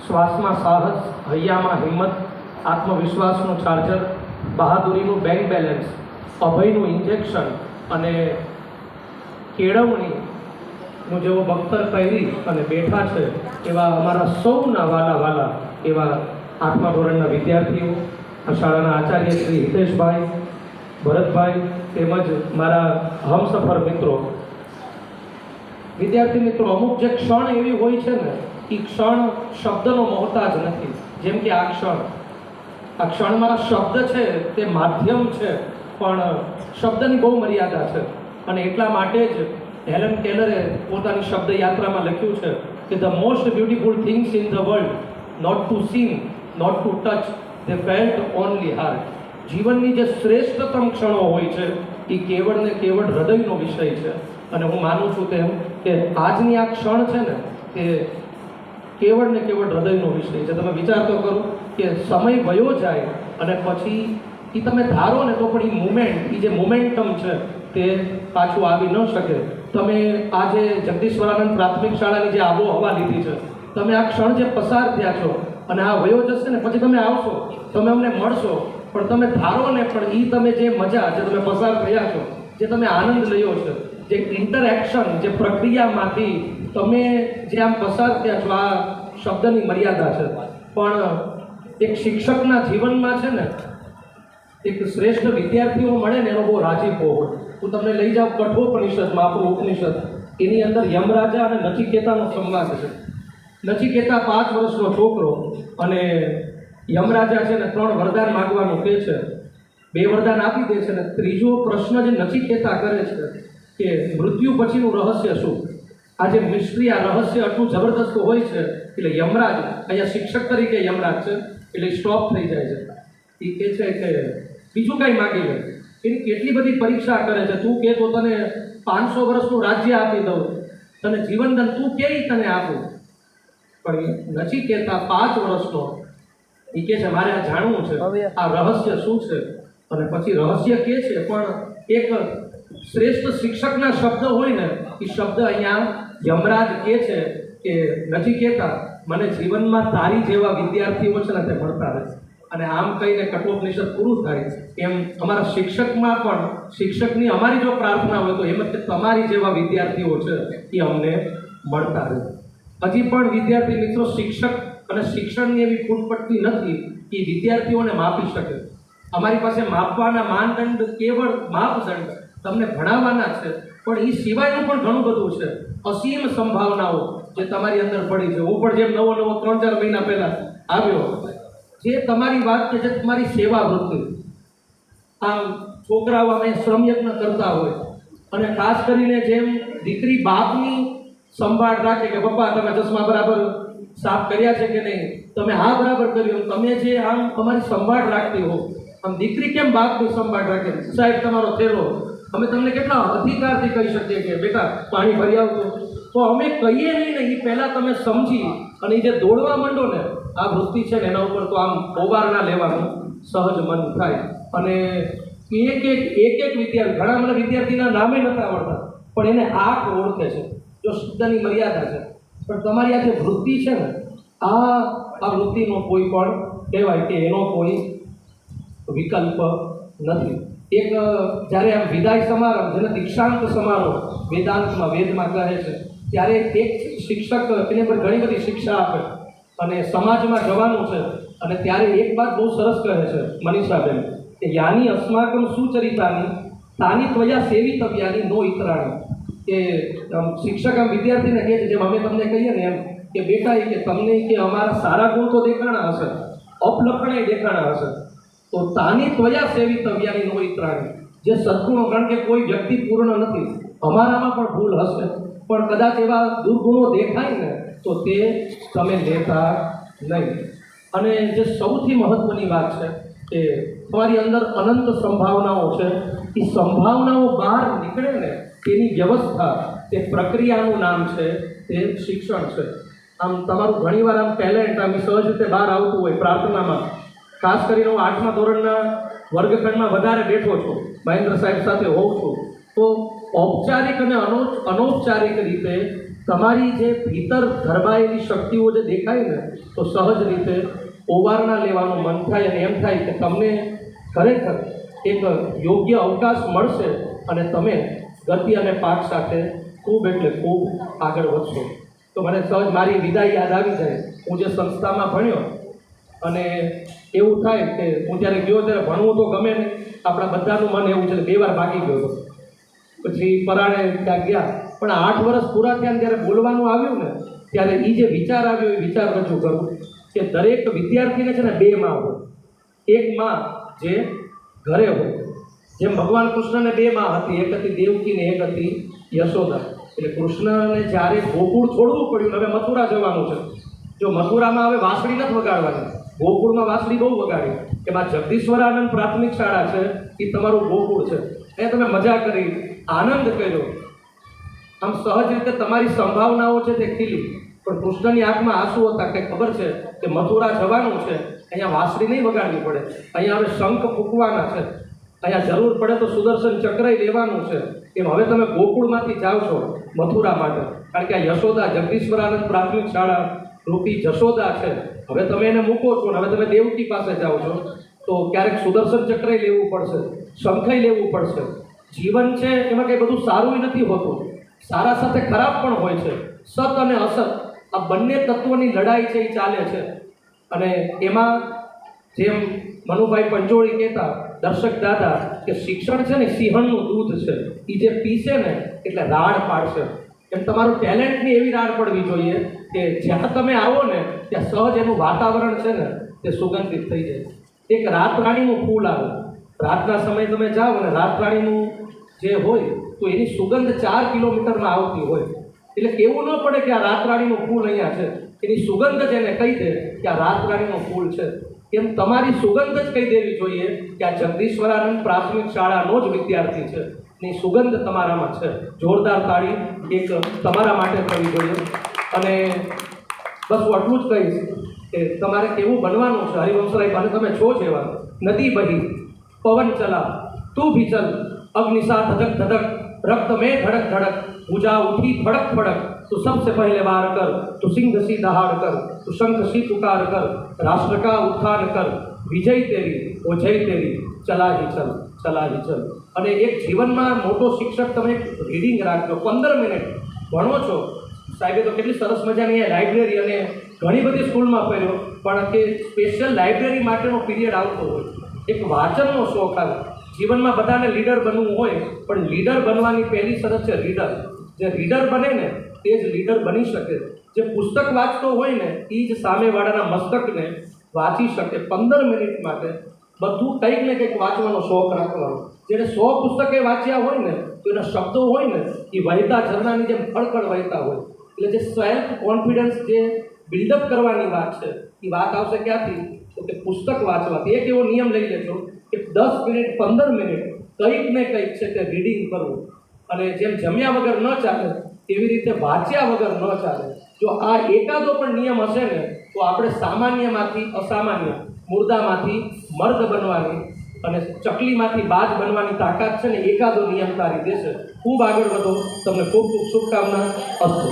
શ્વાસમાં સાહસ, હૈયામાં હિંમત, આત્મવિશ્વાસનું charger, બહાદુરીનું bank balance, અભયનું injection અને કેળવણીનું જેવો બખ્તર પહેરી અને બેઠા છે એવા અમારા સૌના વાલા વાલા એવા 8મા ધોરણના વિદ્યાર્થીઓ, આ શાળાના આચાર્ય શ્રી હિતેશભાઈ, ભરતભાઈ તેમજ મારા હમસફર મિત્રો, વિદ્યાર્થી મિત્રો, અમુક જે ક્ષણ એવી હોય છે ને, એ ક્ષણ શબ્દનો મોહતાજ નથી. જેમ કે આ ક્ષણ મારા શબ્દ છે તે માધ્યમ છે, પણ શબ્દની બહુ મર્યાદા છે. અને એટલા માટે જ હેલન કેલરે પોતાની શબ્દ યાત્રામાં લખ્યું છે કે the most beautiful things in the world not to seen, not to touch, they felt only heart. જીવનની જે શ્રેષ્ઠતમ ક્ષણો હોય છે એ કેવળ ને કેવળ હૃદયનો વિષય છે. અને હું માનું છું તેમ કે આજની આ ક્ષણ છે ને તે કેવળ ને કેવળ હૃદયનો વિષય છે. તમે વિચાર તો કરો કે સમય વયો જાય અને પછી એ તમે ધારો ને તો પણ એ મુમેન્ટ, એ જે મોમેન્ટમ છે તે પાછું આવી ન શકે. તમે આજે જગદીશ્વરાનંદ પ્રાથમિક શાળાની જે આબોહવા લીધી છે, તમે આ ક્ષણ જે પસાર થયા છો અને આ વયો જશે ને પછી તમે આવશો, તમે અમને મળશો, પણ તમે ધારો ને પણ એ તમે જે મજા જે તમે પસાર થયા છો, જે તમે આનંદ લયો છે, જે ઇન્ટરેક્શન, જે પ્રક્રિયામાંથી તમે જે આમ પસાર થયા છો, આ શબ્દની મર્યાદા છે. પણ એક શિક્ષકના જીવનમાં છે ને એક શ્રેષ્ઠ વિદ્યાર્થીઓ મળે ને એનો બહુ રાજીપો હોય. હું તમને લઈ જાઉં કઠોપનિષદમાં, આપણું ઉપનિષદ, એની અંદર યમરાજા અને નચિકેતાનો સંવાદ છે. નચિકેતા 5 વર્ષનો છોકરો અને યમરાજા છે ને 3 વરદાન માગવાનું કહે છે. 2 વરદાન આપી દે છે ને ત્રીજો પ્રશ્ન જે નચિકેતા કરે છે કે મૃત્યુ પછીનું રહસ્ય શું? આ જે મિસ્ટ્રી, આ રહસ્ય આટલું જબરદસ્ત હોય છે એટલે યમરાજ, અહીંયા શિક્ષક તરીકે યમરાજ છે એટલે સ્ટોપ થઈ જાય છે. એ કહે છે કે બીજું કાંઈ માગી લે. એની કેટલી બધી પરીક્ષા કરે છે. તું કહે તો તને 500 વર્ષનું રાજ્ય આપી દઉં, તને જીવનદાન તું કે તને આપું. પણ નચિકેતા 5 વર્ષનો એ કહે છે મારે આ જાણવું છે, આ રહસ્ય શું છે. અને પછી રહસ્ય કહે છે, પણ એક શ્રેષ્ઠ શિક્ષકના શબ્દ હોય ને, એ શબ્દ અહીંયા યમરાજ કહે છે કે નચિકેતા, મને જીવનમાં તારી જેવા વિદ્યાર્થીઓ છે ને તે મળતા રહે. અને આમ કહીને કઠોપનિષદ પૂરું થાય. એમ અમારા શિક્ષકમાં પણ, શિક્ષકની અમારી જો પ્રાર્થના હોય તો એમ જ તમારી જેવા વિદ્યાર્થીઓ છે એ અમને મળતા રહે. હજી પણ વિદ્યાર્થી મિત્રો, શિક્ષક અને શિક્ષણની એવી ખૂટપટ્ટી નથી કે વિદ્યાર્થીઓને માપી શકે. અમારી પાસે માપવાના માનદંડ કેવળ માપદંડ તમને ભણાવવાના છે, પણ એ સિવાયનું પણ ઘણું બધું છે. અસીમ સંભાવનાઓ જે તમારી અંદર પડી છે. હું પણ જેમ નવો 3-4 મહિના પહેલાં આવ્યો, જે તમારી વાત કે જે તમારી સેવા વૃત્તિ, આમ છોકરાઓ અમે શ્રમયજ્ઞ કરતા હોય અને ખાસ કરીને જેમ દીકરી બાપની સંભાળ રાખે કે પપ્પા તમે ચશ્મા બરાબર સાફ કર્યા છે કે નહીં, તમે હા બરાબર કર્યું, તમે જે આમ તમારી સંભાળ રાખતી હો, આમ દીકરી કેમ બાપની સંભાળ રાખે? સાહેબ તમારો થેલો, અમે તમને કેટલા અધિકારથી કહી શકીએ કે બેટા પાણી ભરી આવતો, તો અમે કહીએ નહીં ને એ પહેલાં તમે સમજી અને એ જે દોડવા માંડો ને, આ વૃત્તિ છે ને એના ઉપર તો આમ ઓવાર ના લેવાનું સહજ મન થાય. અને એક વિદ્યાર્થી, ઘણા મને વિદ્યાર્થીના નામે નથી આવડતા, પણ એને આંખ ઓળખે છે. જો શબ્દની મર્યાદા છે, પણ તમારી આ જે વૃત્તિ છે ને, આ વૃત્તિનો કોઈ પણ કહેવાય કે એનો કોઈ વિકલ્પ નથી. એક જ્યારે આમ વિદાય સમારંભ, જેને દીક્ષાંત સમારોહ વેદાંતમાં, વેદમાં કહે છે, ત્યારે એક શિક્ષક એને પર ઘણી બધી શિક્ષા આપે અને સમાજમાં જવાનું છે. અને ત્યારે એક વાત બહુ સરસ કહે છે મનીષાબેન કે યાની અસ્માકમ સુચરિતાની તાની ત્વયા સેવિતવ્યાની નો ઇતરાણી. કે શિક્ષક આમ વિદ્યાર્થીને કહે છે, જેમ અમે તમને કહીએ ને એમ કે બેટા એ કે તમને કે અમારા સારા ગુણ તો દેખાણા હશે, અપલક્ષણે દેખાણા હશે, તો તાની ત્વયા સેવિતવ્યાની નો ઇતરાણી. જે સદગુણો, કારણ કે કોઈ વ્યક્તિ પૂર્ણ નથી, અમારામાં પણ ભૂલ હશે, પણ કદાચ એવા દુર્ગુણો દેખાય ને તો તે તમે લેતા નહીં. અને જે સૌથી મહત્ત્વની વાત છે કે તમારી અંદર અનંત સંભાવનાઓ છે. એ સંભાવનાઓ બહાર નીકળે ને તેની વ્યવસ્થા, તે પ્રક્રિયાનું નામ છે તે શિક્ષણ છે. આમ તમારું ઘણીવાર આમ ટેલેન્ટ આમ સહજ રીતે બહાર આવતું હોય પ્રાર્થનામાં. ખાસ કરીને હું 8મા ધોરણના વર્ગખંડમાં વધારે બેઠો છું, મહેન્દ્ર સાહેબ સાથે હોઉં છું, તો ઔપચારિક અને અનૌપચારિક રીતે તમારી જે ભીતર ધરબાયેલી શક્તિઓ જે દેખાય ને તો સહજ રીતે ઓવારણા લેવાનું મન થાય અને એમ થાય કે તમને ખરેખર એક યોગ્ય અવકાશ મળશે અને તમે ગતિ અને પાક સાથે ખૂબ એટલે ખૂબ આગળ વધશો. તો મને સહજ મારી વિદાય યાદ આવી જાય. હું જે સંસ્થામાં ભણ્યો અને એવું થાય કે હું જ્યારે ગયો ત્યારે ભણવું તો ગમે નહીં, આપણા બધાનું મન એવું છે. 2 વાર ભાગી ગયો હતો, પછી પરાણે ત્યાં ગયા. પણ 8 વર્ષ પૂરા થયા ત્યારે બોલવાનું આવ્યું ને ત્યારે એ જે વિચાર આવ્યો એ વિચાર રજૂ કરું કે દરેક વિદ્યાર્થીને છે ને 2 માં હોય. એક માં જે ઘરે હોય, જેમ ભગવાન કૃષ્ણને 2 માં હતી, એક હતી દેવકી ને એક હતી યશોદા. એટલે કૃષ્ણને જ્યારે ગોકુળ છોડવું પડ્યું, હવે મથુરા જવાનું છે. જો મથુરામાં હવે વાંસળી નથી વગાડવાની, ગોકુળમાં વાંસળી બહુ વગાડી. એમાં જગદીશ્વરાનંદ પ્રાથમિક શાળા છે, એ તમારું ગોકુળ છે. એ તમે મજા કરી, આનંદ કર્યો, આમ સહજ રીતે તમારી સંભાવનાઓ છે તે ખીલી. પણ કૃષ્ણની આંખમાં આંસુ હતા કે ખબર છે કે મથુરા જવાનું છે, અહીંયા વાંસળી નહીં વગાડવી પડે, અહીંયા હવે શંખ ફૂંકવાના છે, અહીંયા જરૂર પડે તો સુદર્શન ચક્ર લેવાનું છે. એમ હવે તમે ગોકુળમાંથી જાઓ છો મથુરા માટે, કારણ કે આ યશોદા જગદીશ્વરાનંદ પ્રાથમિક શાળા રૂપી જશોદા છે. હવે તમે એને મૂકો છો ને હવે તમે દેવકી પાસે જાઓ છો, તો ક્યારેક સુદર્શન ચક્ર લેવું પડશે, શંખય લેવું પડશે. જીવન છે એમાં કંઈ બધું સારું નથી હોતું, સારા સાથે ખરાબ પણ હોય છે. સત અને અસત આ બંને તત્વોની લડાઈ છે એ ચાલે છે. અને એમાં જેમ મનુભાઈ પંચોળી કહેતા, દર્શક દાદા, કે શિક્ષણ છે ને સિંહણનું દૂધ છે, એ જે પીશે ને એટલે રાડ પાડશે. એમ તમારું ટેલેન્ટની એવી રાડ પડવી જોઈએ કે જ્યાં તમે આવો ને ત્યાં સહજ એનું વાતાવરણ છે ને તે સુગંધિત થઈ જાય. એક રાતરાણીનું ફૂલ આવે, રાતના સમયે તમે જાઓ ને રાતરાણીનું જે હોય તો એની સુગંધ 4 કિલોમીટરમાં આવતી હોય. એટલે કેવું ન પડે કે આ રાતરાણીનું ફૂલ અહીંયા છે, એની સુગંધ જ એને કહી દે કે આ રાતરાણીનું ફૂલ છે. એમ તમારી સુગંધ જ કહી દેવી જોઈએ કે આ જગદીશ્વરાનંદ પ્રાથમિક શાળાનો જ વિદ્યાર્થી છે, એની સુગંધ તમારામાં છે. જોરદાર તાળી એક તમારા માટે થવી જોઈએ. અને બસ હું આટલું જ કહીશ કે તમારે કેવું બનવાનું છે હરિવંશરાય, અને તમે છો જેવા. નદી બહી પવન ચલા તું ભી ચલ, अग्निसा धधक धधक रक्त में धड़क धड़क, भुजा उठी फड़क फड़क, तू सबसे पहले वार कर, तू सिंह सी दहाड़ कर, तू शंख सी पुकार कर, राष्ट्र का उत्थान कर, विजय तेरी वो जय तेरी, चला ही चल चला ही चल. અને એક જીવનમાં મોટો શિક્ષક તમે રીડિંગ રાખજો, 15 મિનિટ ભણો છો. સાહેબે તો કેટલી સરસ મજાની લાઇબ્રેરી અને ઘણી બધી સ્કૂલમાં ફર્યો, પણ કે સ્પેશિયલ લાઇબ્રેરી માટેનો પીરિયડ આવતો હોય, એક વાંચનનો શોખ આવે. જીવનમાં બધાને લીડર બનવું હોય, પણ લીડર બનવાની પહેલી શરત છે રીડર. જે રીડર બને ને તે જ લીડર બની શકે. જે પુસ્તક વાંચતો હોય ને એ જ સામેવાળાના મસ્તકને વાંચી શકે. 15 મિનિટ માટે બધું કંઈક ને કંઈક વાંચવાનો શોખ રાખવાનો. જેને 100 પુસ્તકે વાંચ્યા હોય ને તો એના શબ્દો હોય ને એ વહેતા ઝરણાની જેમ ખળખળ વહેતા હોય. એટલે જે સેલ્ફ કોન્ફિડન્સ જે બિલ્ડઅપ કરવાની વાત છે એ વાત આવશે ક્યાંથી? તો કે પુસ્તક વાંચવાથી. એક એવો નિયમ લઈ લેજો કે 10 મિનિટ 15 મિનિટ કંઈક ને કંઈક છે તે રીડિંગ કરવું. અને જેમ જમ્યા વગર ન ચાલે એવી રીતે વાંચ્યા વગર ન ચાલે. જો આ એકાદો પણ નિયમ હશે ને તો આપણે સામાન્યમાંથી અસામાન્ય, મુર્દામાંથી મર્દ બનવાની અને ચકલીમાંથી બાજ બનવાની તાકાત છે ને એકાદો નિયમ તારી દેશે. ખૂબ આગળ વધો. તમને ખૂબ ખૂબ શુભકામના. અસ્તુ.